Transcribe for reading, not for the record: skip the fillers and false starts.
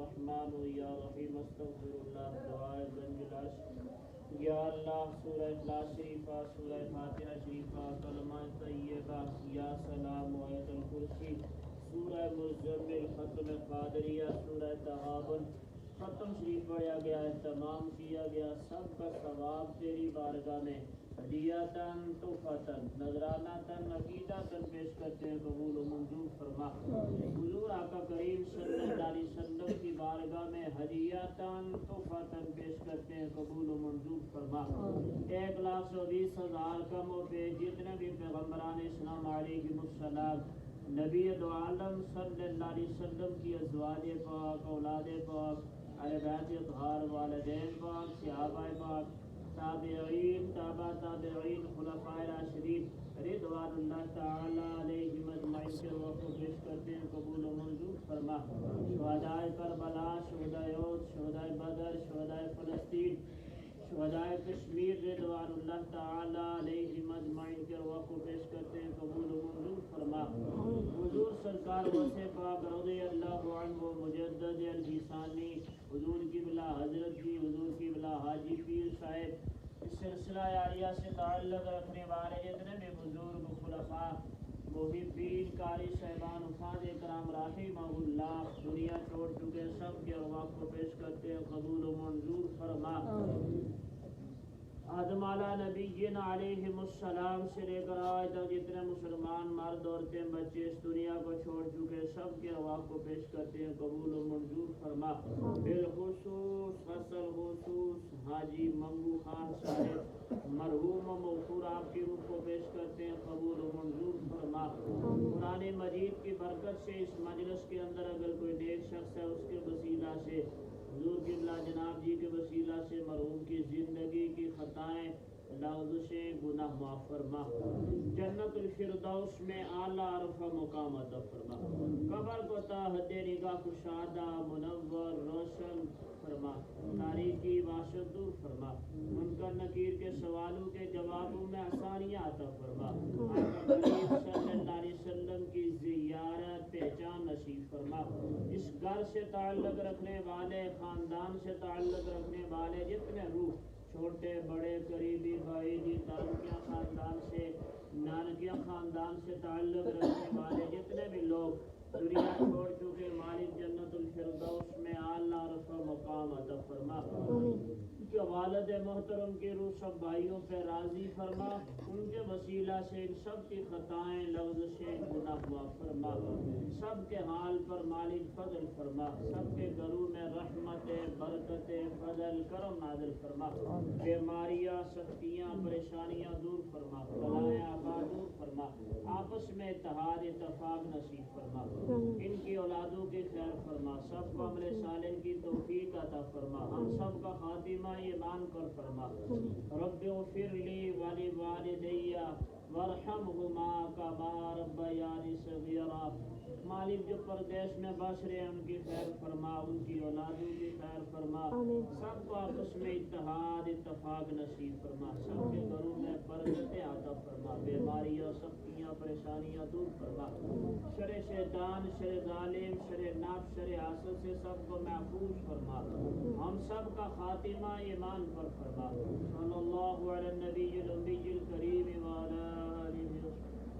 رحمان یا رحیم استغفر اللہ دعائے گنجلاش یا اللہ سورہ اخلاص شریفہ سورہ فاتحہ شریفہ کلمہ طیبہ یا سلام و آیت الکرسی سورہ مزمل ختم قادریہ سورہ تغابن ختم شریف پڑھا گیا اہتمام کیا گیا سب کا ثواب تیری بارگاہ میں ہدیتاً تحفتاً نذرانتاً عقیدتاً پیش کرتے ہیں قبول و منظور فرما حضور آقا کریم صلی اللہ علیہ وسلم کی بارگاہ میں ہدیتاً تحفتاً پیش کرتے ہیں قبول و منظور فرما 1,20,000 کم و بیش جتنے بھی پیغمبران اسلام علیہ السلام نبی دو عالم صلی اللہ علیہ وسلم کی ازواج پاک اولاد پاک اہل بیت اطہار والدین پاک صحابہ پاک تابعین تابع تابعین خلفائے راشدین رضوان اللہ تعالی علیہم اجمعین کے وقت پیش کرتے ہیں قبول و منظور فرما شہدائے کربلا شہدائے احد شہدائے بدر شہدائے فلسطین شہدائے کشمیر رضوان اللہ تعالی علیہم اجمعین کے وقت پیش کرتے ہیں قبول و منظور فرما حضور سرکار وسع پاک رضی اللہ عنہ مجدد الجیسانی حضور کی بلا حضرت کی حضور کی بلا حاجی پیر صاحب اس سلسلہ عالیہ سے تعلق رکھنے والے جتنے بھی بزرگ خلفاء محبین قاری صاحبان حفاظ کرام رحمہ اللہ دنیا چھوڑ چکے سب کے ارواح کو پیش کرتے ہیں قبول و منظور فرما آدم علیہ نبینا علیہم السلام سے لے کر آج تک جتنے مسلمان مرد عورتیں بچے اس دنیا کو چھوڑ چکے سب کے ارواح کو پیش کرتے ہیں قبول و منظور فرما بالخصوص فصل خصوص حاجی منگو خان صاحب مرحوم و مغفور آپ کی روح کو پیش کرتے ہیں قبول و منظور فرما قرآن مجید کی برکت سے اس مجلس کے اندر اگر کوئی نیک شخص ہے اس کے وسیلہ سے حضور قبلہ جناب جی کے وسیلہ سے مرحوم کی زندگی کی خطائیں لغزشیں گناہ معاف فرما جنت الفردوس میں اعلیٰ عرفہ مقام عطا فرما قبر کو تا حد نگاہ کشادہ منور روشن فرما تاریکی وحشت دور فرما منکر نکیر کے سوالوں کے جوابوں میں آسانیاں عطا فرما آقا کریم صلی اللہ علیہ وسلم کی زیارت پہچان نصیب فرما اس گھر سے تعلق رکھنے والے خاندان سے تعلق رکھنے والے جتنے روح چھوٹے بڑے قریبی بھائی جی تانکیاں خاندان سے نانکیاں خاندان سے تعلق رکھنے والے جتنے بھی لوگ دنیا چھوڑ چکے مالک جنت الفردوس میں اعلیٰ رفع مقام عطا فرما کہ والد محترم کی روح سب بھائیوں پہ راضی فرما ان کے وسیلہ سے ان سب کی خطائیں لغزشیں گناہ معاف فرما سب کے حال پر مالک فضل فرما سب کے گھروں میں رحمت برکت فضل کرم نازل فرما بیماریاں سختیاں پریشانیاں دور فرما بلائیں آباد دور فرما آپس میں اتحاد اتفاق نصیب فرما ان کی اولادوں کی خیر فرما سب کو عمل صالح کی توفیق عطا فرما ہم سب کا خاتمہ ایمان پر فرما رب اغفر لی ولی والدی وارحمہما کما ربیانی صغیرا مالک جو پردیش میں بس رہے ہیں ان کی خیر فرما ان کی اولادوں کی خیر فرما سب کو آپس میں اتحاد اتفاق نصیب فرما سب کے گھروں میں برکتیں عطا فرما بیماریاں سختیاں پریشانیاں دور فرما شر شیطان شر ظالم شر نفس شر حاسد سے سب کو محفوظ فرما ہم سب کا خاتمہ ایمان پر فرما صلی اللہ علی النبی الامی الکریم وعلی آلہ وصحبہ